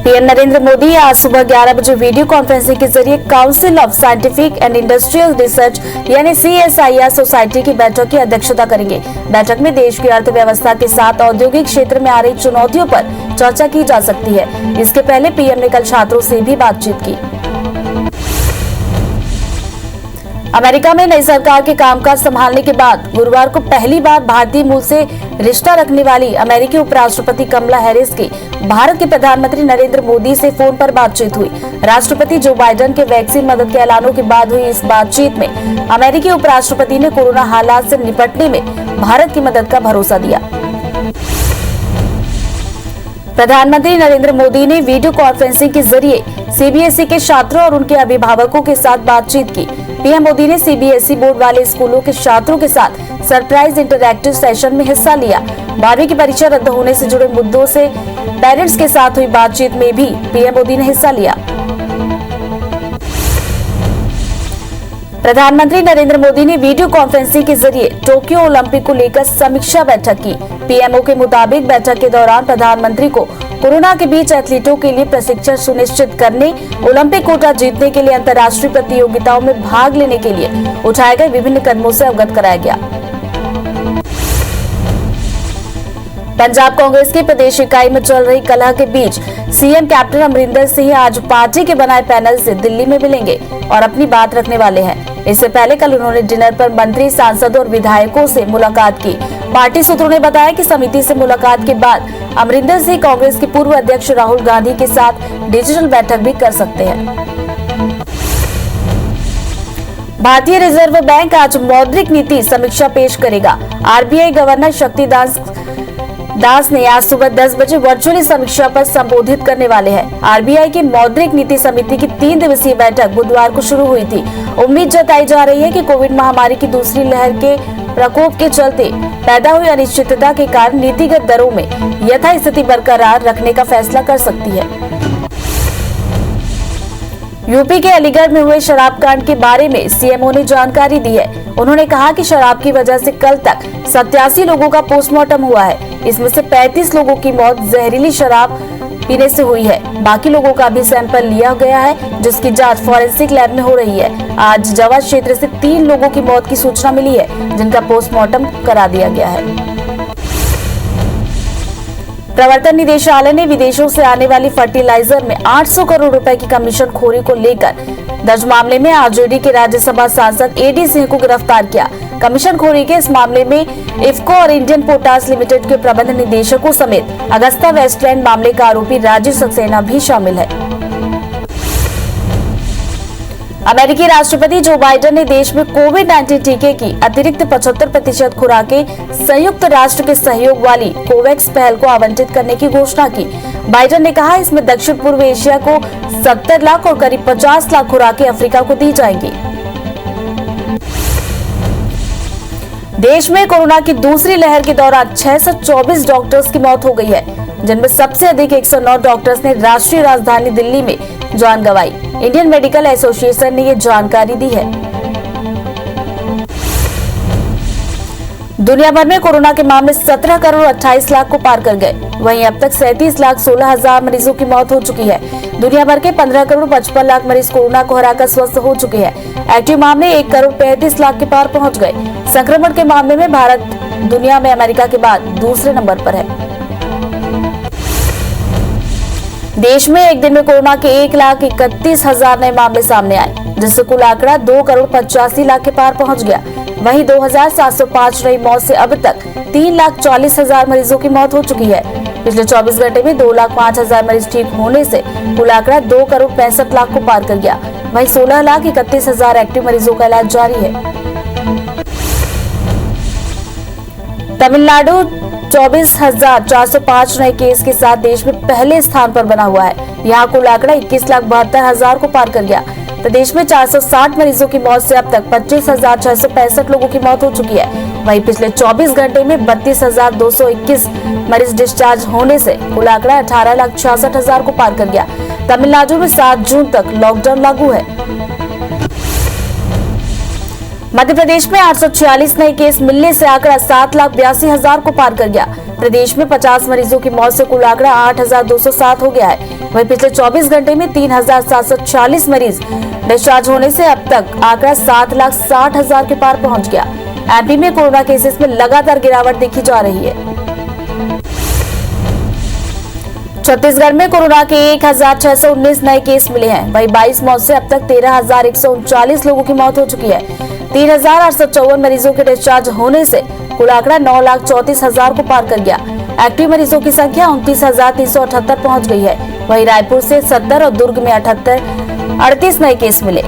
PM Narendra Modi आज सुबह 11 बजे वीडियो कॉन्फ्रेंसिंग के जरिए council of scientific and industrial research यानी CSIR सोसाइटी की बैठक की अध्यक्षता करेंगे। बैठक में देश की अर्थव्यवस्था के साथ औद्योगिक क्षेत्र में आ रही चुनौतियों पर चर्चा की जा सकती है। इसके पहले पीएम ने कल छात्रों से भी बातचीत की। अमेरिका में नई सरकार के कामकाज संभालने के बाद गुरुवार को पहली बार भारतीय मूल से रिश्ता रखने वाली अमेरिकी उपराष्ट्रपति कमला हैरिस की भारत के प्रधानमंत्री नरेंद्र मोदी से फोन पर बातचीत हुई। राष्ट्रपति जो बाइडेन के वैक्सीन मदद के ऐलानों के बाद हुई इस बातचीत में अमेरिकी उपराष्ट्रपति ने कोरोना हालात से निपटने में भारत की मदद का भरोसा दिया। प्रधानमंत्री नरेंद्र मोदी ने वीडियो कॉन्फ्रेंसिंग के जरिए CBSE के छात्रों और उनके अभिभावकों के साथ बातचीत की। पीएम मोदी ने CBSE बोर्ड वाले स्कूलों के छात्रों के साथ सरप्राइज इंटरैक्टिव सेशन में हिस्सा लिया। 12वीं की परीक्षा रद्द होने से जुड़े मुद्दों से पेरेंट्स के साथ हुई बातचीत में भी पीएम मोदी ने हिस्सा लिया। प्रधानमंत्री नरेंद्र मोदी ने वीडियो कॉन्फ्रेंसिंग के जरिए टोक्यो ओलंपिक को लेकर समीक्षा बैठक की। पीएमओ के मुताबिक बैठक के दौरान प्रधानमंत्री को कोरोना के बीच एथलीटों के लिए प्रशिक्षण सुनिश्चित करने, ओलंपिक कोटा जीतने के लिए अंतर्राष्ट्रीय प्रतियोगिताओं में भाग लेने के लिए उठाए गए विभिन्न कदमों से अवगत कराया गया। पंजाब कांग्रेस की प्रदेश इकाई में चल रही कलह के बीच सीएम कैप्टन अमरिंदर सिंह आज पार्टी के बनाए पैनल से दिल्ली में मिलेंगे और अपनी बात रखने वाले हैं। इससे पहले कल उन्होंने डिनर पर मंत्री, सांसदों और विधायकों से मुलाकात की। पार्टी सूत्रों ने बताया कि समिति से मुलाकात के बाद अमरिंदर सिंह कांग्रेस के पूर्व अध्यक्ष राहुल गांधी के साथ डिजिटल बैठक भी कर सकते हैं। भारतीय रिजर्व बैंक आज मौद्रिक नीति समीक्षा पेश करेगा। RBI गवर्नर शक्तिकांत दास ने आज सुबह 10 बजे वर्चुअली समीक्षा पर संबोधित करने वाले हैं। RBI की मौद्रिक नीति समिति की 3 दिवसीय बैठक बुधवार को शुरू हुई थी। उम्मीद जताई जा रही है कि कोविड महामारी की दूसरी लहर के प्रकोप के चलते पैदा हुई अनिश्चितता के कारण नीतिगत दरों में यथास्थिति बरकरार रखने का फैसला कर सकती है। यूपी के अलीगढ़ में हुए शराब कांड के बारे में सीएमओ ने जानकारी दी है। उन्होंने कहा कि शराब की वजह से कल तक 87 लोगों का पोस्टमार्टम हुआ है। इसमें से 35 लोगों की मौत जहरीली शराब पीने से हुई है। बाकी लोगों का भी सैंपल लिया गया है, जिसकी जांच फॉरेंसिक लैब में हो रही है। आज जवा क्षेत्र से 3 लोगों की मौत की सूचना मिली है, जिनका पोस्टमार्टम करा दिया गया है। प्रवर्तन निदेशालय ने विदेशों से आने वाली फर्टिलाइजर में 800 करोड़ रुपए की कमीशनखोरी को लेकर दर्ज मामले में आरजेडी के राज्यसभा सांसद AD सिंह को गिरफ्तार किया। कमीशनखोरी के इस मामले में इफ्को और इंडियन पोटास लिमिटेड के प्रबंध निदेशकों समेत अगस्ता वेस्टलैंड मामले का आरोपी राजीव सक्सेना भी शामिल है। अमेरिकी राष्ट्रपति जो बाइडेन ने देश में कोविड-19 टीके की अतिरिक्त 75% खुराकें संयुक्त राष्ट्र के सहयोग वाली कोवैक्स पहल को आवंटित करने की घोषणा की। बाइडेन ने कहा, इसमें दक्षिण पूर्व एशिया को 70 लाख और करीब 50 लाख खुराकें अफ्रीका को दी जाएंगी। देश में कोरोना की दूसरी लहर के दौरान 624 डॉक्टर्स की मौत हो गई है, जिनमें सबसे अधिक 109 डॉक्टर्स ने राष्ट्रीय राजधानी दिल्ली में जान गंवाई। इंडियन मेडिकल एसोसिएशन ने ये जानकारी दी है। दुनिया भर में कोरोना के मामले 17 करोड़ 28 लाख को पार कर गए। वहीं अब तक 37 लाख 16 हजार मरीजों की मौत हो चुकी है। दुनिया भर के 15 करोड़ 55 लाख मरीज कोरोना को हराकर स्वस्थ हो चुके हैं। एक्टिव मामले 1 करोड़ 35 लाख के पार पहुंच गए। संक्रमण के मामले में भारत दुनिया में अमेरिका के बाद दूसरे नंबर पर है। देश में एक दिन में कोरोना के 1,31,000 नए मामले सामने आए, जिससे कुल आंकड़ा 2 करोड़ 85 लाख के पार पहुंच गया। वहीं 2,705 नई मौत से अब तक 3,40,000 मरीजों की मौत हो चुकी है। पिछले 24 घंटे में 2,05,000 मरीज ठीक होने से कुल आंकड़ा 2 करोड़ 65 लाख को पार कर गया। वहीं 16,31,000 एक्टिव मरीजों का इलाज जारी है। तमिलनाडु 24,405 नए केस के साथ देश में पहले स्थान पर बना हुआ है। यहाँ कुल आंकड़ा 21,72,000 को पार कर गया। प्रदेश में 460 मरीजों की मौत से अब तक 25,665 लोगों की मौत हो चुकी है। वहीं पिछले 24 घंटे में 32,221 मरीज डिस्चार्ज होने से कुल आंकड़ा 18,66,000 को पार कर गया। तमिलनाडु में 7 जून तक लॉकडाउन लागू है। मध्य प्रदेश में 846 नए केस मिलने से आंकड़ा 7,82,000 को पार कर गया। प्रदेश में 50 मरीजों की मौत से कुल आंकड़ा 8,207 हो गया है। वहीं पिछले 24 घंटे में 3,740 मरीज डिस्चार्ज होने से अब तक आंकड़ा 7,60,000 के पार पहुंच गया। एमपी में कोरोना केसेस में लगातार गिरावट देखी जा रही है। छत्तीसगढ़ में कोरोना के 1,619 नए केस मिले हैं। वहीं 22 मौत से अब तक 13,139 लोगों की मौत हो चुकी है। 3,854 मरीजों के डिस्चार्ज होने से कुल आंकड़ा 9,34,000 को पार कर गया। एक्टिव मरीजों की संख्या 29,378 पहुंच गई है। वहीं रायपुर से 70 और दुर्ग में 38 नए केस मिले।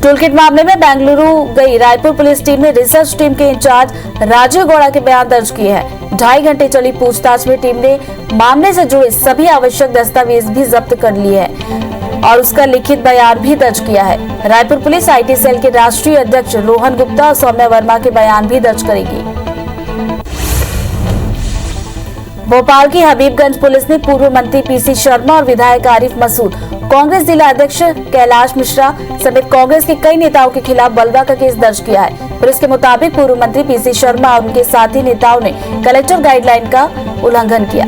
टूलकिट मामले में बेंगलुरु गई रायपुर पुलिस टीम ने रिसर्च टीम के इंचार्ज राजीव गौड़ा के बयान दर्ज किए हैं। 2.5 घंटे चली पूछताछ में टीम ने मामले से जुड़े सभी आवश्यक दस्तावेज भी जब्त कर लिए हैं और उसका लिखित बयान भी दर्ज किया है। रायपुर पुलिस आईटी सेल के राष्ट्रीय अध्यक्ष रोहन गुप्ता और सौम्या वर्मा के बयान भी दर्ज करेगी। भोपाल की हबीबगंज पुलिस ने पूर्व मंत्री पीसी शर्मा और विधायक आरिफ मसूद, कांग्रेस जिला अध्यक्ष कैलाश मिश्रा समेत कांग्रेस के कई नेताओं के खिलाफ बलवा का केस दर्ज किया है। पुलिस के मुताबिक पूर्व मंत्री पीसी शर्मा और उनके साथी नेताओं ने कलेक्टर गाइडलाइन का उल्लंघन किया।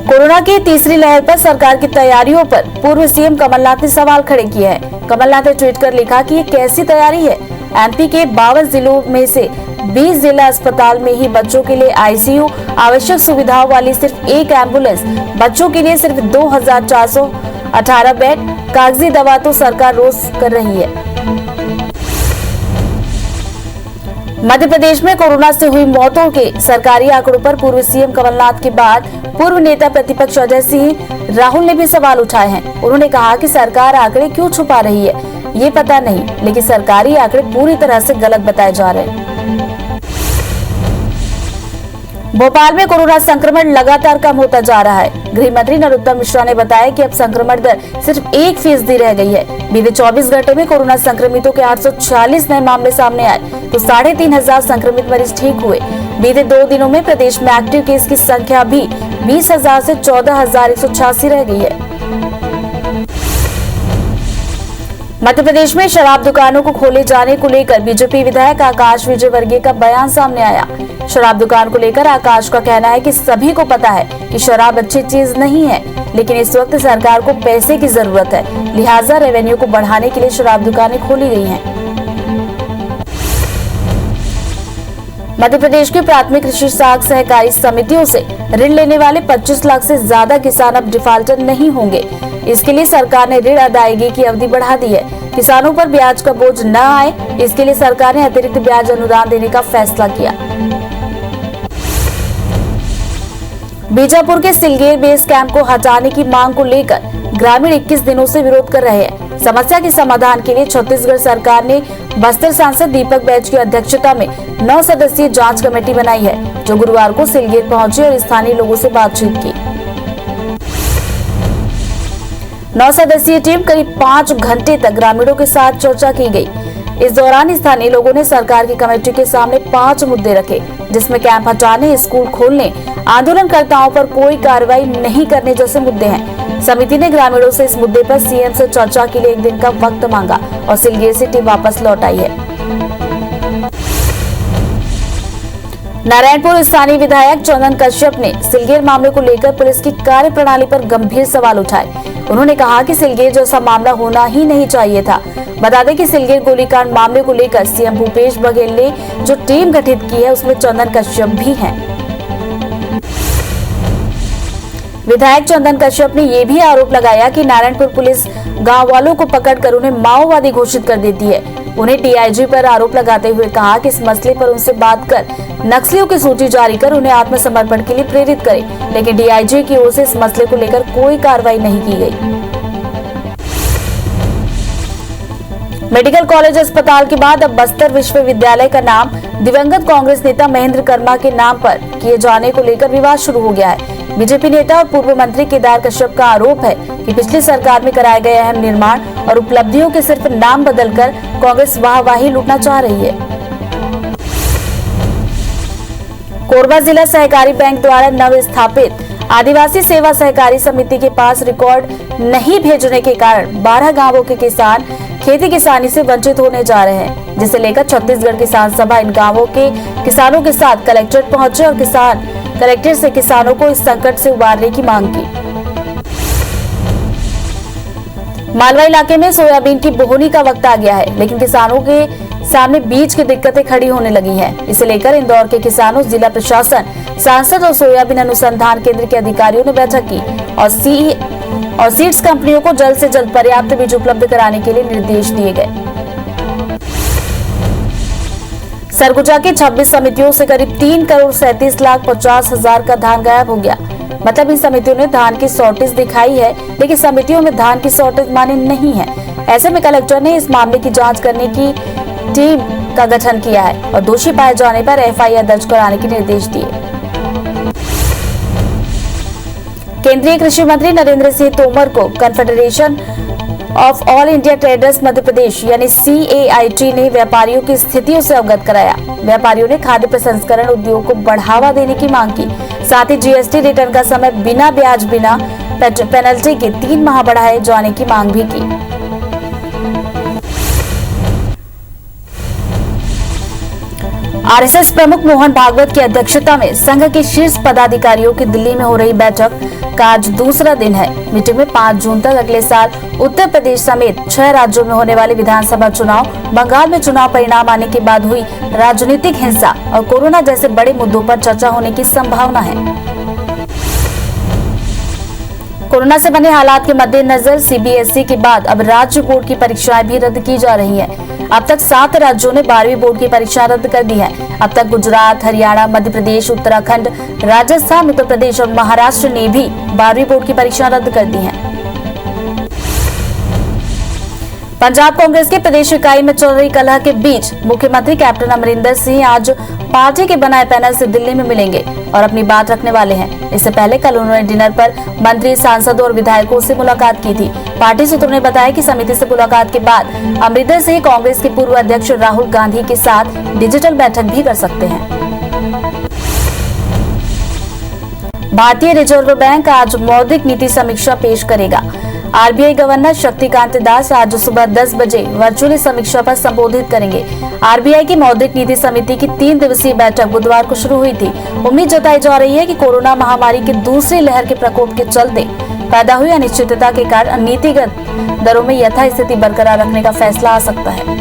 कोरोना की तीसरी लहर पर सरकार की तैयारियों पर पूर्व सीएम कमलनाथ ने सवाल खड़े किए हैं। कमलनाथ ने ट्वीट कर लिखा कि ये कैसी तैयारी है। एमपी के 52 जिलों में से 20 जिला अस्पताल में ही बच्चों के लिए आईसीयू, आवश्यक सुविधाओं वाली सिर्फ एक एम्बुलेंस, बच्चों के लिए सिर्फ 2,418 बेड, कागजी दवा तो सरकार रोज कर रही है। मध्य प्रदेश में कोरोना से हुई मौतों के सरकारी आंकड़ों पर पूर्व सीएम कमलनाथ के बाद पूर्व नेता प्रतिपक्ष अजय सिंह राहुल ने भी सवाल उठाए हैं। उन्होंने कहा कि सरकार आंकड़े क्यों छुपा रही है ये पता नहीं, लेकिन सरकारी आंकड़े पूरी तरह से गलत बताए जा रहे हैं। भोपाल में कोरोना संक्रमण लगातार कम होता जा रहा है। गृह मंत्री नरोत्तम मिश्रा ने बताया कि अब संक्रमण दर सिर्फ 1% रह गई है। बीते 24 घंटे में कोरोना संक्रमितों के 840 नए मामले सामने आए तो 3,500 संक्रमित मरीज ठीक हुए। बीते 2 दिनों में प्रदेश में एक्टिव केस की संख्या भी 20,000 से 14,186 रह गई है। मध्य प्रदेश में शराब दुकानों को खोले जाने को लेकर बीजेपी विधायक आकाश विजयवर्गीय का बयान सामने आया। शराब दुकान को लेकर आकाश का कहना है कि सभी को पता है कि शराब अच्छी चीज नहीं है, लेकिन इस वक्त सरकार को पैसे की जरूरत है, लिहाजा रेवेन्यू को बढ़ाने के लिए शराब दुकानें खोली गई हैं। मध्य प्रदेश की प्राथमिक कृषि साख सहकारी समितियों से ऋण लेने वाले 25 लाख से ज्यादा किसान अब डिफाल्टर नहीं होंगे। इसके लिए सरकार ने ऋण अदायगी की अवधि बढ़ा दी है। किसानों पर ब्याज का बोझ न आए, इसके लिए सरकार ने अतिरिक्त ब्याज अनुदान देने का फैसला किया। बीजापुर के सिलगेर बेस कैंप को हटाने की मांग को लेकर ग्रामीण 21 दिनों से विरोध कर रहे हैं। समस्या के समाधान के लिए छत्तीसगढ़ सरकार ने बस्तर सांसद दीपक बैज की अध्यक्षता में 9 सदस्यीय जांच कमेटी बनाई है, जो गुरुवार को सिलगेर पहुंची और स्थानीय लोगों से बातचीत की। 9 सदस्यीय टीम करीब 5 घंटे तक ग्रामीणों के साथ चर्चा की गई। इस दौरान स्थानीय लोगों ने सरकार की कमेटी के सामने 5 मुद्दे रखे, जिसमें कैंप हटाने, स्कूल खोलने, आंदोलनकर्ताओं पर कोई कार्रवाई नहीं करने जैसे मुद्दे हैं। समिति ने ग्रामीणों से इस मुद्दे पर सीएम से चर्चा के लिए 1 दिन का वक्त मांगा और सिलगेर से टीम वापस लौट आई है। नारायणपुर स्थानीय विधायक चंदन कश्यप ने सिलगेर मामले को लेकर पुलिस की कार्यप्रणाली पर गंभीर सवाल उठाए। उन्होंने कहा कि सिलगेर जैसा मामला होना ही नहीं चाहिए था। बता दें कि सिलगेर गोलीकांड मामले को लेकर सीएम भूपेश बघेल ने जो टीम गठित की है उसमें चंदन कश्यप भी हैं। विधायक चंदन कश्यप ने यह भी आरोप लगाया कि नारायणपुर पुलिस गांव वालों को पकड़कर उन्हें माओवादी घोषित कर देती है। उन्हें डीआईजी पर आरोप लगाते हुए कहा कि इस मसले पर उनसे बात कर नक्सलियों की सूची जारी कर उन्हें आत्मसमर्पण के लिए प्रेरित करें, लेकिन डीआईजी की ओर से इस मसले को लेकर कोई कार्रवाई नहीं की गई। मेडिकल कॉलेज अस्पताल के बाद अब बस्तर विश्वविद्यालय का नाम दिवंगत कांग्रेस नेता महेंद्र कर्मा के नाम पर किए जाने को लेकर विवाद शुरू हो गया है। बीजेपी नेता और पूर्व मंत्री केदार कश्यप का आरोप है कि पिछली सरकार में कराए गए अहम निर्माण और उपलब्धियों के सिर्फ नाम बदलकर कांग्रेस वाहवाही लूटना चाह रही है। कोरबा जिला सहकारी बैंक द्वारा नव स्थापित आदिवासी सेवा सहकारी समिति के पास रिकॉर्ड नहीं भेजने के कारण 12 गांवों के किसान खेती किसानी से वंचित होने जा रहे हैं, जिसे लेकर छत्तीसगढ़ किसान सभा इन गांवों के किसानों के साथ कलेक्ट्रेट पहुंचे और कलेक्टर से किसानों को इस संकट से उबारने की मांग की। मालवा इलाके में सोयाबीन की बोहनी का वक्त आ गया है, लेकिन किसानों के सामने बीज की दिक्कतें खड़ी होने लगी हैं। इसे लेकर इंदौर के किसानों, जिला प्रशासन, सांसद और सोयाबीन अनुसंधान केंद्र के अधिकारियों ने बैठक की और सीड्स कंपनियों को जल्द से जल्द पर्याप्त बीज उपलब्ध कराने के लिए निर्देश दिए गए। सरगुजा की 26 समितियों से करीब 3,37,50,000 का धान गायब हो गया। मतलब इन समितियों ने धान की शॉर्टेज दिखाई है, लेकिन समितियों में धान की शॉर्टेज माने नहीं है। ऐसे में कलेक्टर ने इस मामले की जांच करने की टीम का गठन किया है और दोषी पाए जाने पर एफआईआर दर्ज कराने के निर्देश दिए। केंद्रीय कृषि मंत्री नरेंद्र सिंह तोमर को confederation of all India traders Madhya Pradesh यानी CAIT ने व्यापारियों की स्थितियों से अवगत कराया। व्यापारियों ने खाद्य प्रसंस्करण उद्योग को बढ़ावा देने की मांग की। साथ ही GST रिटर्न का समय बिना ब्याज, बिना पेनल्टी के 3 माह बढ़ाए जाने की मांग भी की। RSS प्रमुख मोहन भागवत की अध्यक्षता में संघ के शीर्ष पदाधिकारियों की दिल्ली में हो रही बैठक का आज दूसरा दिन है। मीटिंग में 5 जून तक अगले साल उत्तर प्रदेश समेत 6 राज्यों में होने वाले विधानसभा चुनाव, बंगाल में चुनाव परिणाम आने के बाद हुई राजनीतिक हिंसा और कोरोना जैसे बड़े मुद्दों पर चर्चा होने की संभावना है। कोरोना से बने हालात के मद्देनजर CBSE के बाद अब राज्य बोर्ड की परीक्षाएं भी रद्द की जा रही हैं। अब तक 7 राज्यों ने 12वीं बोर्ड की परीक्षा रद्द कर दी है। अब तक गुजरात, हरियाणा, मध्य प्रदेश, उत्तराखंड, राजस्थान, उत्तर प्रदेश और महाराष्ट्र ने भी 12वीं बोर्ड की परीक्षा रद्द कर दी है। पंजाब कांग्रेस के प्रदेश इकाई में चल रही कलह के बीच मुख्यमंत्री कैप्टन अमरिंदर सिंह आज पार्टी के बनाए पैनल से दिल्ली में मिलेंगे और अपनी बात रखने वाले हैं। इससे पहले कल उन्होंने डिनर पर मंत्री, सांसदों और विधायकों से मुलाकात की थी। पार्टी सूत्रों ने बताया कि समिति से मुलाकात के बाद अमरिंदर सिंह कांग्रेस के पूर्व अध्यक्ष राहुल गांधी के साथ डिजिटल बैठक भी कर सकते हैं। भारतीय रिजर्व बैंक आज मौद्रिक नीति समीक्षा पेश करेगा। RBI गवर्नर शक्तिकांत दास आज सुबह 10 बजे वर्चुअली समीक्षा पर संबोधित करेंगे। RBI की मौद्रिक नीति समिति की 3 दिवसीय बैठक बुधवार को शुरू हुई थी। उम्मीद जताई जा रही है कि कोरोना महामारी की दूसरी लहर के प्रकोप के चलते पैदा हुई अनिश्चितता के कारण नीतिगत दरों में यथास्थिति बरकरार रखने का फैसला आ सकता है।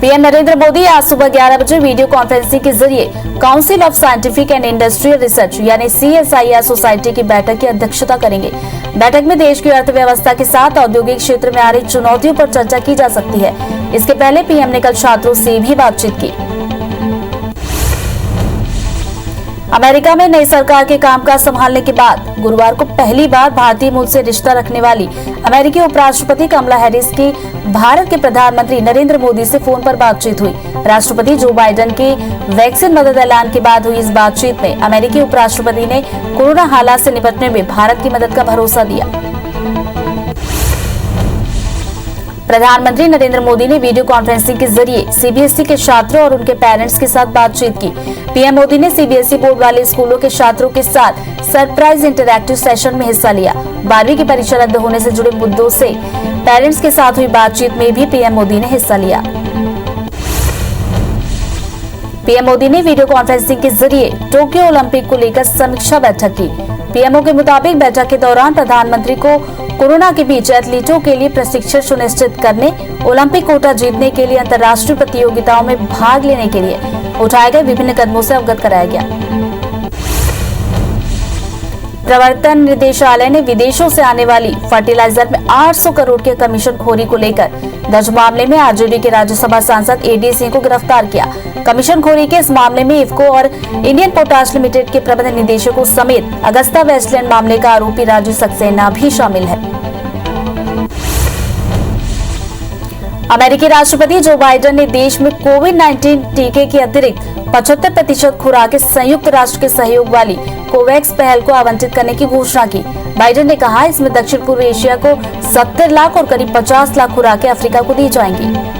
पीएम नरेंद्र मोदी आज सुबह 11 बजे वीडियो कॉन्फ्रेंसिंग के जरिए council of scientific and industrial research यानी CSIR सोसाइटी की बैठक की अध्यक्षता करेंगे। बैठक में देश की अर्थव्यवस्था के साथ औद्योगिक क्षेत्र में आ रही चुनौतियों पर चर्चा की जा सकती है। इसके पहले पीएम ने कल छात्रों से भी बातचीत की। अमेरिका में नई सरकार के कामकाज संभालने के बाद गुरुवार को पहली बार भारतीय मूल से रिश्ता रखने वाली अमेरिकी उपराष्ट्रपति कमला हैरिस की भारत के प्रधानमंत्री नरेंद्र मोदी से फोन पर बातचीत हुई। राष्ट्रपति जो बाइडेन के वैक्सीन मदद ऐलान के बाद हुई इस बातचीत में अमेरिकी उपराष्ट्रपति ने कोरोना हालात से निपटने में भारत की मदद का भरोसा दिया। प्रधानमंत्री नरेंद्र मोदी ने वीडियो कॉन्फ्रेंसिंग के जरिए CBSE के छात्रों और उनके पेरेंट्स के साथ बातचीत की। पीएम मोदी ने CBSE बोर्ड वाले स्कूलों के छात्रों के साथ सरप्राइज इंटरैक्टिव सेशन में हिस्सा लिया। 12वीं की परीक्षा रद्द होने से जुड़े मुद्दों से पेरेंट्स के साथ हुई बातचीत में भी पीएम मोदी ने हिस्सा लिया। पीएम मोदी ने वीडियो कॉन्फ्रेंसिंग के जरिए टोक्यो ओलंपिक को लेकर समीक्षा बैठक की। पीएमओ के मुताबिक बैठक के दौरान प्रधानमंत्री को कोरोना के बीच एथलीटों के लिए प्रशिक्षण सुनिश्चित करने, ओलंपिक कोटा जीतने के लिए अंतर्राष्ट्रीय प्रतियोगिताओं में भाग लेने के लिए उठाए गए विभिन्न कदमों से अवगत कराया गया। प्रवर्तन निदेशालय ने विदेशों से आने वाली फर्टिलाइजर में 800 करोड़ के कमीशन खोरी को लेकर दर्ज मामले में आरजेडी के राज्यसभा सांसद AD सिंह को गिरफ्तार किया। कमीशन खोरी के इस मामले में इफको और इंडियन पोटाश लिमिटेड के प्रबंध निदेशकों समेत अगस्ता वेस्टलैंड मामले का आरोपी राजू सक्सेना भी शामिल है। अमेरिकी राष्ट्रपति जो बाइडेन ने देश में कोविड-19 टीके के अतिरिक्त 75% खुराकें संयुक्त राष्ट्र के सहयोग वाली कोवैक्स पहल को आवंटित करने की घोषणा की। बाइडेन ने कहा, इसमें दक्षिण पूर्व एशिया को 70 लाख और करीब 50 लाख खुराकें अफ्रीका को दी जाएंगी।